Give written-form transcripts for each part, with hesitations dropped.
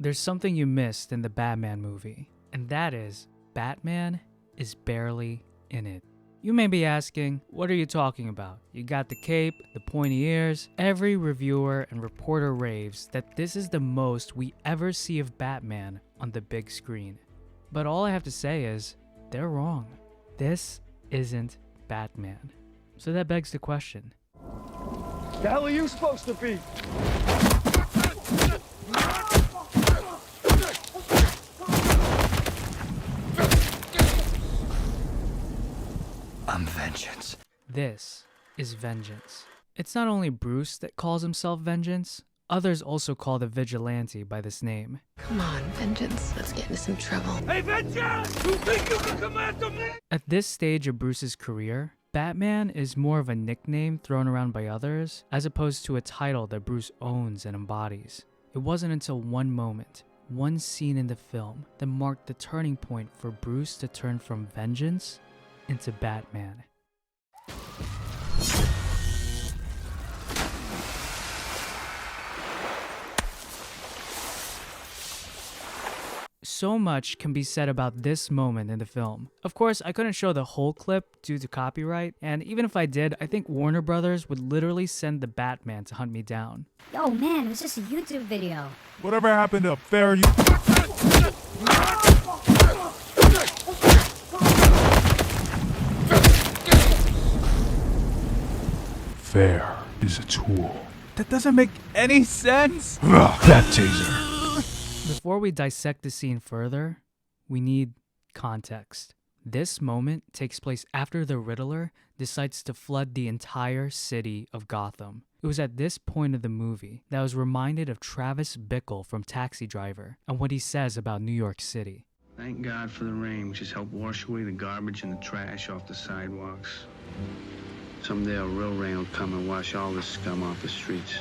There's something you missed in the Batman movie, and that is Batman is barely in it. You may be asking, what are you talking about? You got the cape, the pointy ears. Every reviewer and reporter raves that this is the most we ever see of Batman on the big screen. But all I have to say is, they're wrong. This isn't Batman. So that begs the question. The hell are you supposed to be? I'm vengeance. This is Vengeance. It's not only Bruce that calls himself Vengeance, others also call the vigilante by this name. Come on, Vengeance. Let's get into some trouble. Hey, Vengeance! You think you can come after me? At this stage of Bruce's career, Batman is more of a nickname thrown around by others, as opposed to a title that Bruce owns and embodies. It wasn't until one moment, one scene in the film, that marked the turning point for Bruce to turn from Vengeance into Batman. So much can be said about this moment in the film. Of course, I couldn't show the whole clip due to copyright, and even if I did, I think Warner Brothers would literally send the Batman to hunt me down. Yo, man, it's just a YouTube video. Whatever happened to fair you? Fair is a tool. That doesn't make any sense. That taser. Before we dissect the scene further, we need context. This moment takes place after the Riddler decides to flood the entire city of Gotham. It was at this point of the movie that I was reminded of Travis Bickle from Taxi Driver and what he says about New York City. Thank God for the rain, which has helped wash away the garbage and the trash off the sidewalks. Someday a real rain will come and wash all this scum off the streets.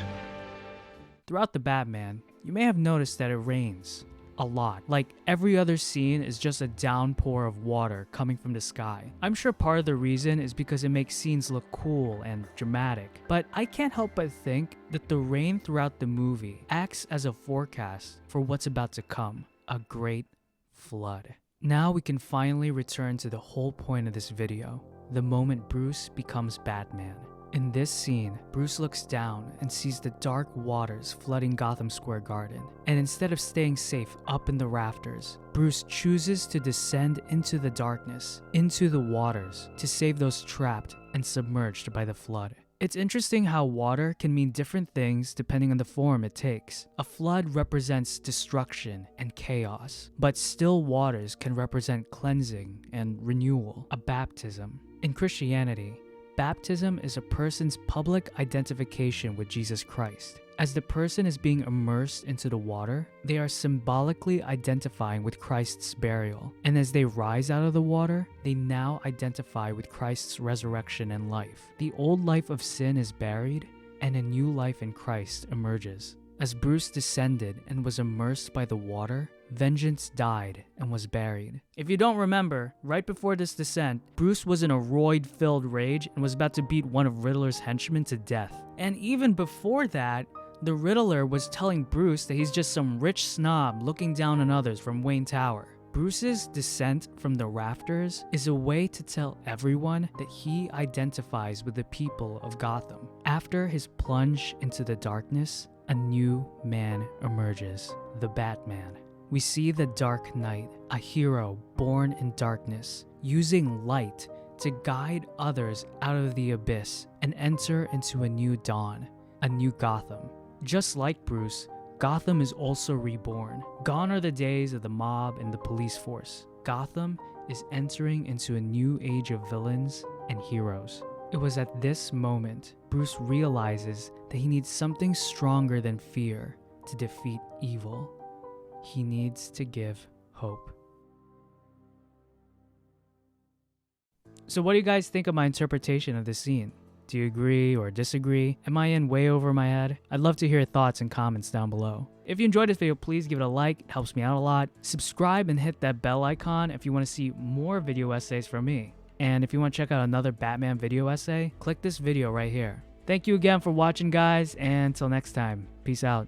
Throughout the Batman, you may have noticed that it rains a lot. Like every other scene is just a downpour of water coming from the sky. I'm sure part of the reason is because it makes scenes look cool and dramatic, but I can't help but think that the rain throughout the movie acts as a forecast for what's about to come, a great flood. Now we can finally return to the whole point of this video, the moment Bruce becomes Batman. In this scene, Bruce looks down and sees the dark waters flooding Gotham Square Garden. And instead of staying safe up in the rafters, Bruce chooses to descend into the darkness, into the waters, to save those trapped and submerged by the flood. It's interesting how water can mean different things depending on the form it takes. A flood represents destruction and chaos, but still waters can represent cleansing and renewal, a baptism. In Christianity, baptism is a person's public identification with Jesus Christ. As the person is being immersed into the water, they are symbolically identifying with Christ's burial. And as they rise out of the water, they now identify with Christ's resurrection and life. The old life of sin is buried, and a new life in Christ emerges. As Bruce descended and was immersed by the water, Vengeance died and was buried. If you don't remember, right before this descent, Bruce was in a roid-filled rage and was about to beat one of Riddler's henchmen to death. And even before that, the Riddler was telling Bruce that he's just some rich snob looking down on others from Wayne Tower. Bruce's descent from the rafters is a way to tell everyone that he identifies with the people of Gotham. After his plunge into the darkness, a new man emerges, the Batman. We see the Dark Knight, a hero born in darkness, using light to guide others out of the abyss and enter into a new dawn, a new Gotham. Just like Bruce, Gotham is also reborn. Gone are the days of the mob and the police force. Gotham is entering into a new age of villains and heroes. It was at this moment Bruce realizes that he needs something stronger than fear to defeat evil. He needs to give hope. So what do you guys think of my interpretation of this scene? Do you agree or disagree? Am I in way over my head? I'd love to hear your thoughts and comments down below. If you enjoyed this video, please give it a like. It helps me out a lot. Subscribe and hit that bell icon if you want to see more video essays from me. And if you want to check out another Batman video essay, click this video right here. Thank you again for watching, guys, and until next time, peace out.